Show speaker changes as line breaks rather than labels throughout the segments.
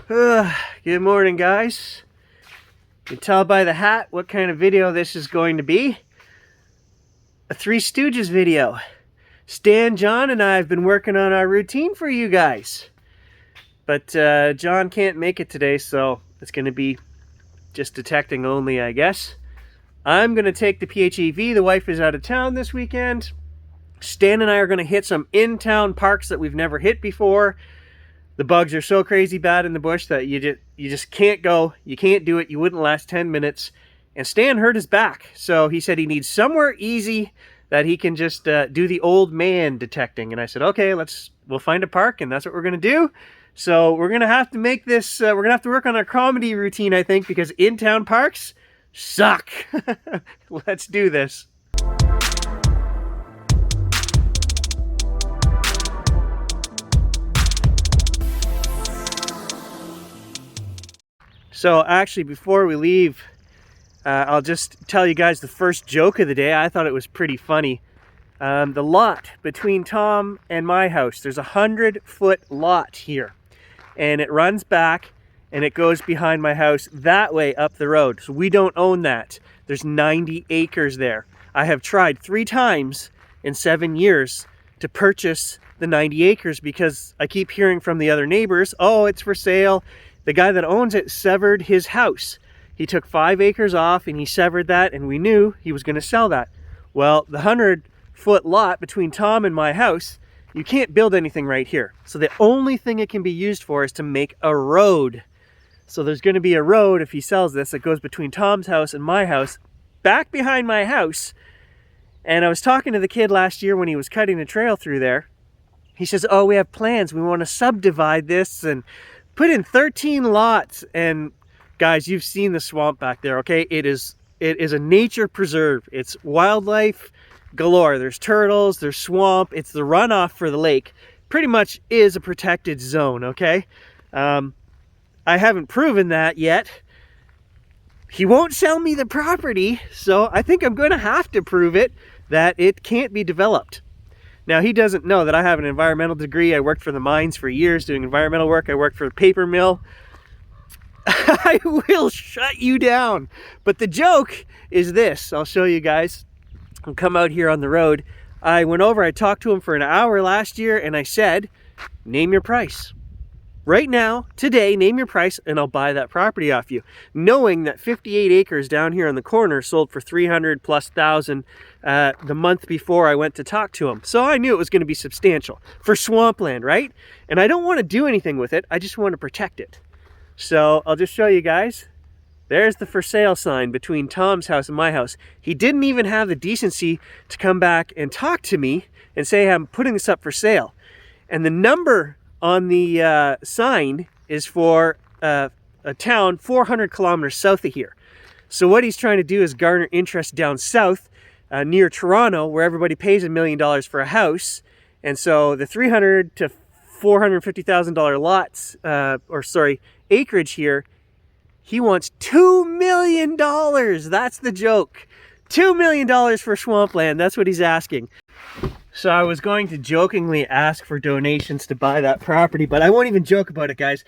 Good morning, guys. You can tell by the hat what kind of video this is going to be. A Three Stooges video. Stan, John, and I have been working on our routine for you guys. But John can't make it today, so it's going to be just detecting only, I guess. I'm going to take the PHEV. The wife is out of town this weekend. Stan and I are going to hit some in-town parks that we've never hit before. The bugs are so crazy bad in the bush that you just can't go. You can't do it. You wouldn't last 10 minutes. And Stan hurt his back, so he said he needs somewhere easy that he can just do the old man detecting. And I said, okay, we'll find a park, and that's what we're going to do. So we're going to have to make this, we're going to have to work on our comedy routine, I think, because in-town parks suck. Let's do this. So actually, before we leave, I'll just tell you guys the first joke of the day. I thought it was pretty funny. The lot between Tom and my house, there's a 100-foot lot here. And it runs back and it goes behind my house that way up the road. So we don't own that. There's 90 acres there. I have tried 3 times in 7 years to purchase the 90 acres because I keep hearing from the other neighbors, oh, it's for sale. The guy that owns it severed his house. He took 5 acres off and he severed that, and we knew he was going to sell that. Well, the 100-foot lot between Tom and my house, you can't build anything right here. So the only thing it can be used for is to make a road. So there's going to be a road, if he sells this, that goes between Tom's house and my house, back behind my house. And I was talking to the kid last year when he was cutting the trail through there. He says, oh, we have plans. We want to subdivide this and put in 13 lots. And guys, you've seen the swamp back there, okay? It is a nature preserve. It's wildlife galore. There's turtles, there's swamp. It's the runoff for the lake. Pretty much is a protected zone, okay? I haven't proven that yet. He won't sell me the property, so I think I'm going to have to prove it that it can't be developed. Now, he doesn't know that I have an environmental degree. I worked for the mines for years doing environmental work. I worked for a paper mill. I will shut you down. But the joke is this. I'll show you guys. I'll come out here on the road. I went over, I talked to him for an hour last year, and I said, name your price. Right now, today, name your price, and I'll buy that property off you. Knowing that 58 acres down here on the corner sold for $300,000+ the month before I went to talk to him. So I knew it was going to be substantial for swampland, right? And I don't want to do anything with it. I just want to protect it. So I'll just show you guys. There's the for sale sign between Tom's house and my house. He didn't even have the decency to come back and talk to me and say, I'm putting this up for sale. And the number on the sign is for a town 400 kilometers south of here. So what he's trying to do is garner interest down south near Toronto, where everybody pays $1 million for a house. And so the $300,000 to $450,000 lots, acreage here, he wants $2 million. That's the joke. $2 million for swampland. That's what he's asking. So I was going to jokingly ask for donations to buy that property, but I won't even joke about it, guys.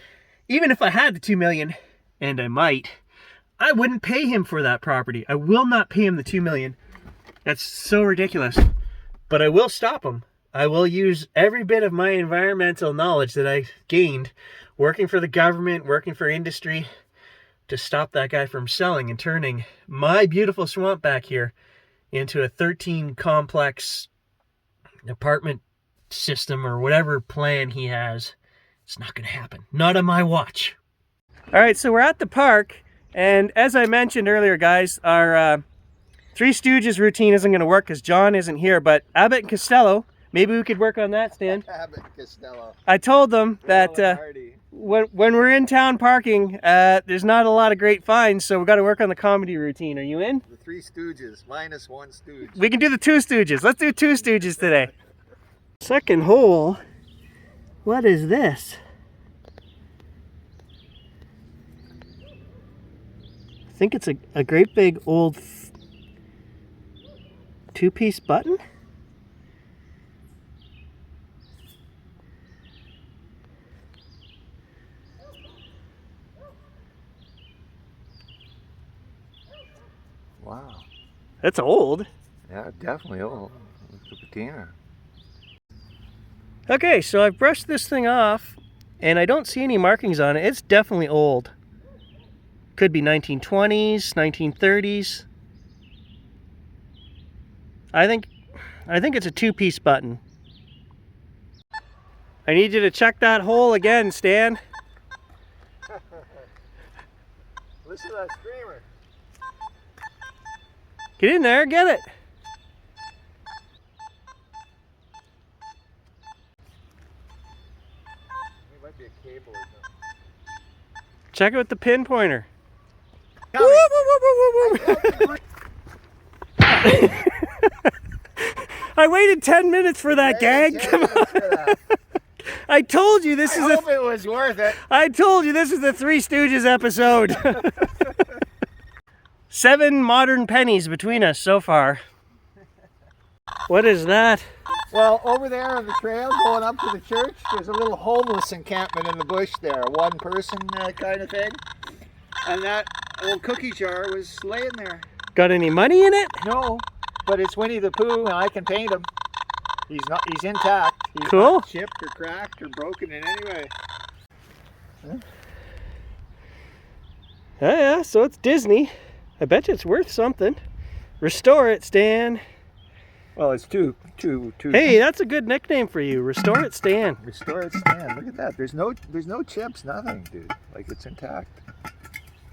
Even if I had the $2 million, and I might, I wouldn't pay him for that property. I will not pay him the $2 million. That's so ridiculous. But I will stop him. I will use every bit of my environmental knowledge that I gained working for the government, working for industry, to stop that guy from selling and turning my beautiful swamp back here into a 13 complex apartment system or whatever plan he has. It's not going to happen. Not on my watch. All right, so we're at the park, and as I mentioned earlier, guys, our Three Stooges routine isn't going to work because John isn't here, but Abbott and Costello, maybe we could work on that, Stan.
Abbott and Costello.
I told them that when we're in town parking, there's not a lot of great finds, so we've got to work on the comedy routine. Are you in?
The Three Stooges minus one Stooge.
We can do the 2 Stooges. Let's do 2 Stooges today. Second hole. What is this? I think it's a great big old 2-piece button.
Wow.
That's old.
Yeah, definitely old. Look at the patina.
Okay, so I've brushed this thing off and I don't see any markings on it. It's definitely old. Could be 1920s, 1930s. I think it's a two-piece button. I need you to check that hole again, Stan.
Listen to that screamer.
Get in there, get it.
It might be a cable or something.
Check it with the pinpointer.
Woo, woo, woo, woo, woo, woo.
I waited 10 minutes for that gag. Come on. I told you this
I hope it was worth it.
I told you this is the Three Stooges episode. 7 modern pennies between us so far. What is that?
Well, over there on the trail going up to the church, there's a little homeless encampment in the bush there, a one-person kind of thing. And that old cookie jar was laying there.
Got any money in it?
No, but it's Winnie the Pooh, and I can paint him. He's intact. He's
Cool.
not chipped or cracked or broken in any way.
Oh yeah, so it's Disney. I bet you it's worth something. Restore it, Stan.
Well, it's two.
Hey, that's a good nickname for you. Restore it, Stan.
Restore it, Stan. Look at that. There's no chips, nothing, dude. Like, it's intact.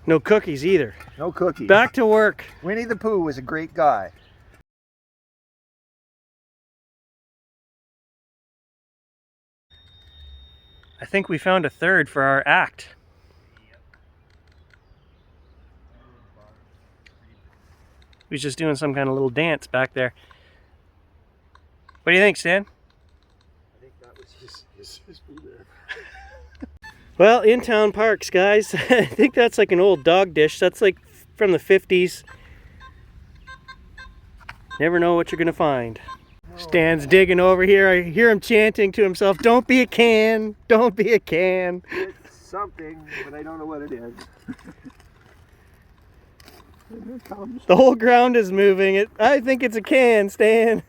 No cookies either.
No cookies.
Back to work.
Winnie the Pooh was a great guy.
I think we found a third for our act. He's just doing some kind of little dance back there. What do you think, Stan?
I think that was his food there.
Well, in-town parks, guys. I think that's like an old dog dish. That's like from the 50s. Never know what you're gonna find. Stan's digging over here. I hear him chanting to himself, "Don't be a can, don't be a can."
It's something, but I don't know what it is. Here it comes.
The whole ground is moving. I think it's a can, Stan.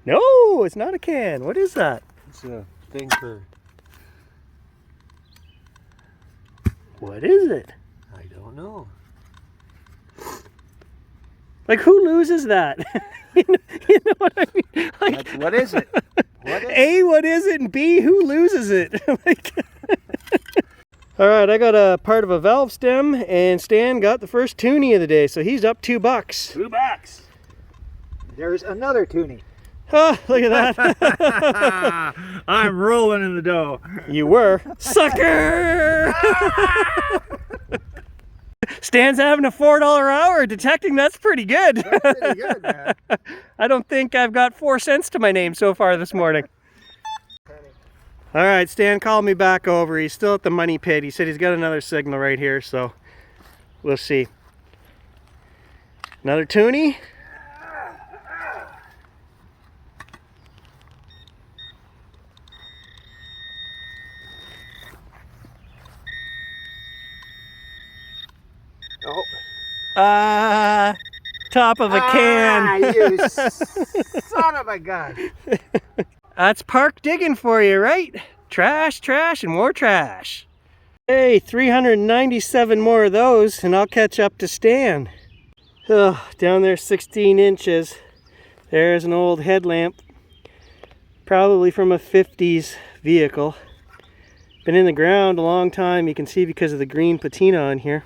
No, it's not a can. What is that?
It's a thing for...
What is it?
I don't know.
Like, who loses that? you know what I mean? Like,
What is it? What is
A, what is it? And B, who loses it? Like, all right, I got a part of a valve stem, and Stan got the first toonie of the day, so he's up $2.
$2. There's another toonie.
Oh, look at that.
I'm rolling in the dough.
You were. Sucker! Stan's having a $4 hour. Detecting, that's pretty good.
That's pretty good, man.
I don't think I've got 4 cents to my name so far this morning. All right, Stan called me back over. He's still at the money pit. He said he's got another signal right here, so we'll see. Another toonie.
Oh.
Top of a can.
You son of a gun.
That's park digging for you, right? Trash, trash, and more trash. Hey, 397 more of those, and I'll catch up to Stan. Oh, down there 16 inches. There's an old headlamp. Probably from a 50s vehicle. Been in the ground a long time. You can see because of the green patina on here.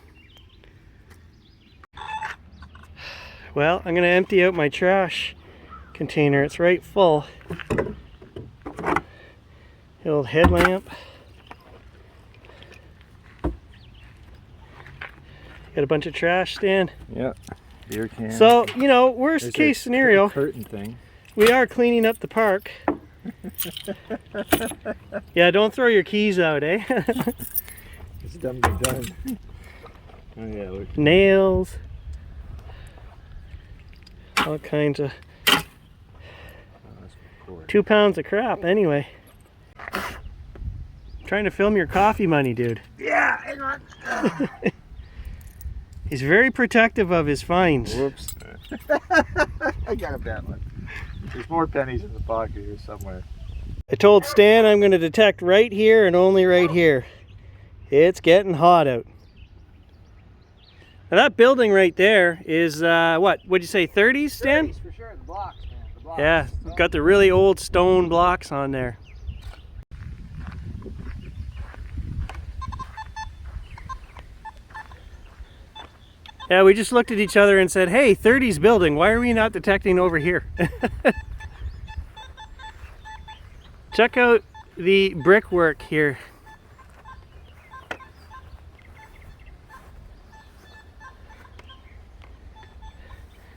Well, I'm gonna empty out my trash container. It's right full. The old headlamp. Got a bunch of trash, Stan.
Yeah, beer can.
So, you know, worst case scenario,
curtain thing.
we are cleaning up the park. Yeah, don't throw your keys out, eh?
It's done been done. Oh yeah, look.
Nails. All kinds of... 2 pounds of crap, anyway. Trying to film your coffee money, dude.
Yeah, hang on.
He's very protective of his finds.
Whoops. I got a bad one. There's more pennies in the pocket here somewhere.
I told Stan I'm going to detect right here and only right here. It's getting hot out. Now that building right there is, what would you say, 30s, Stan?
30s for sure, the blocks, man. The blocks.
Yeah, got the really old stone blocks on there. Yeah, we just looked at each other and said, hey, 30s building, why are we not detecting over here? Check out the brickwork here.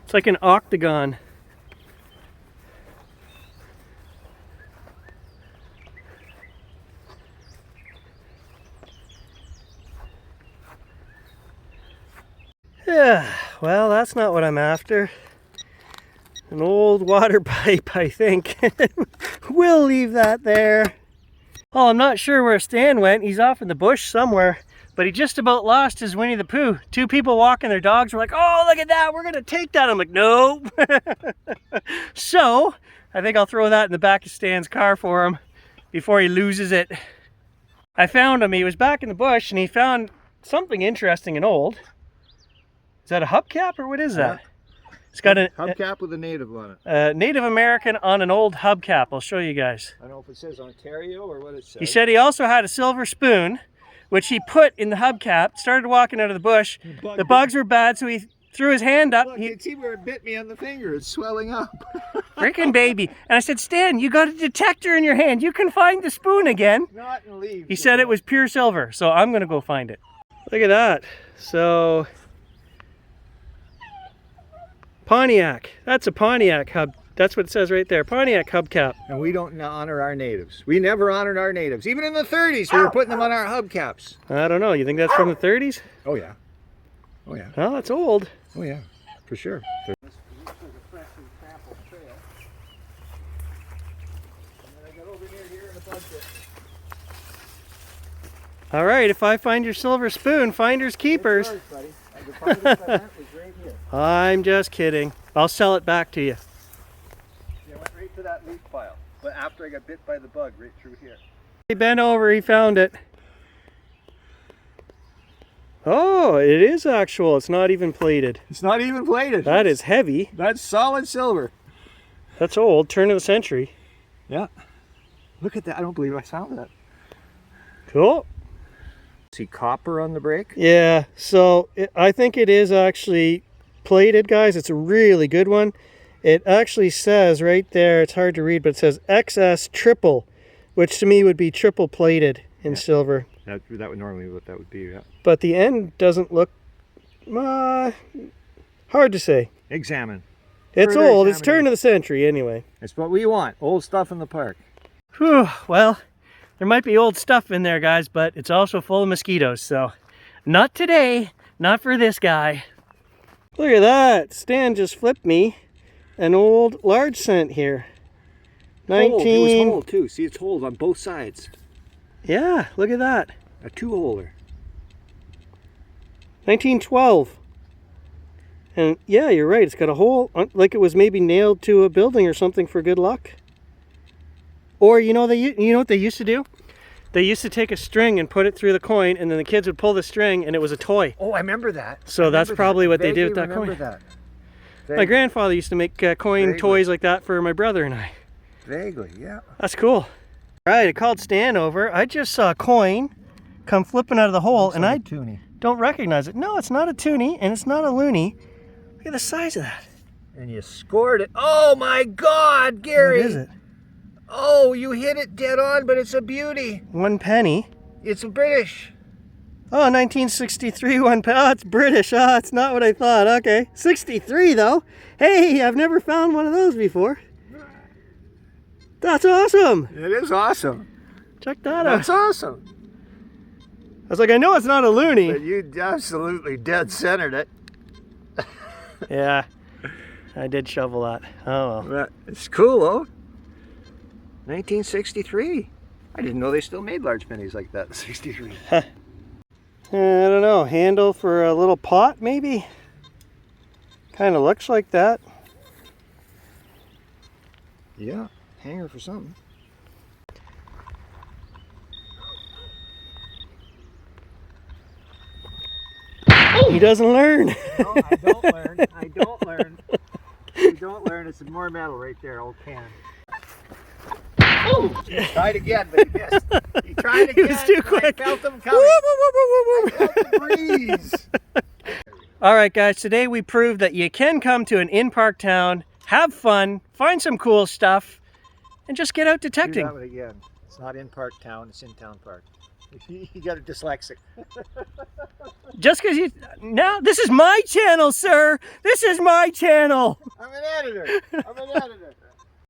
It's like an octagon. Yeah, well, that's not what I'm after. An old water pipe, I think. We'll leave that there. Oh, I'm not sure where Stan went. He's off in the bush somewhere. But he just about lost his Winnie the Pooh. Two people walking their dogs were like, oh, look at that, we're gonna take that. I'm like, no. So, I think I'll throw that in the back of Stan's car for him before he loses it. I found him, he was back in the bush and he found something interesting and old. Is that a hubcap or what is that? Yeah. It's got a
hubcap with a native on it.
Native American on an old hubcap. I'll show you guys.
I don't know if it says Ontario or what it says.
He said he also had a silver spoon, which he put in the hubcap, started walking out of the bush. The bugs were bad, so he threw his hand up.
Look, you see where it bit me on the finger. It's swelling up.
Freaking baby. And I said, Stan, you got a detector in your hand. You can find the spoon again.
Not in leaves.
He said it was pure silver, so I'm going to go find it. Look at that. So, Pontiac. That's a Pontiac hub. That's what it says right there. Pontiac hubcap.
And we don't honor our natives. We never honored our natives. Even in the 30s, we were putting them on our hubcaps.
I don't know. You think that's from the 30s?
Oh, yeah. Oh, yeah.
Well, that's old.
Oh, yeah. For sure.
All right. If I find your silver spoon, finders keepers. I'm just kidding. I'll sell it back to you.
Yeah, I went right to that leaf pile. But after I got bit by the bug, right through here.
He bent over, he found it. Oh, it is actual. It's not even plated.
It's not even plated.
That is heavy.
That's solid silver.
That's old, turn of the century.
Yeah. Look at that. I don't believe I found that.
Cool.
See copper on the brake?
Yeah, so I think it is actually plated, guys. It's a really good one. It actually says right there, it's hard to read, but it says XS triple, which to me would be triple plated in silver.
That would normally be what that would be, yeah.
But the end doesn't look, hard to say.
Examine.
It's old, it's turn of the century anyway.
It's what we want, old stuff in the park.
Whew, well, there might be old stuff in there, guys, but it's also full of mosquitoes, so not today, not for this guy. Look at that, Stan just flipped me an old large cent here.
It was holed too. See, it's holed on both sides.
Yeah, look at that.
A two-holder.
1912. And yeah, you're right. It's got a hole, like it was maybe nailed to a building or something for good luck. Or you know what they used to do? They used to take a string and put it through the coin, and then the kids would pull the string, and it was a toy.
Oh, I remember that.
So that's probably what they did with that coin.
That.
My grandfather used to make coin toys like that for my brother and I.
Vaguely, yeah.
That's cool. All right, I called Stan over. I just saw a coin come flipping out of the hole, and I don't recognize it. No, it's not a toonie, and it's not a loony. Look at the size of that.
And you scored it. Oh my God, Gary!
What is it?
Oh, you hit it dead on, but it's a beauty.
1 penny.
It's British.
Oh, 1963 1 penny. Oh, it's British. Oh, it's not what I thought. Okay. 63 though. Hey, I've never found one of those before. That's awesome.
It is awesome.
Check that out.
That's awesome.
I was like, I know it's not a loony.
But you absolutely dead centered it.
Yeah, I did shovel that. Oh well.
It's cool though. 1963. I didn't know they still made large pennies like that in 63.
I don't know, handle for a little pot maybe? Kind of looks like that.
Yeah, hanger for something.
He doesn't learn.
No, I don't learn. I don't learn. You don't learn. It's more metal right there, old can. Oh, he tried again, but he missed. He tried again.
It was too quick.
I felt him coming. I felt the breeze.
All right, guys, today we proved that you can come to an in-park town, have fun, find some cool stuff, and just get out detecting.
Do that one again. It's not in park town, it's in town park. You got a dyslexic.
Just because you... Now, this is my channel, sir. This is my channel.
I'm an editor. I'm an editor.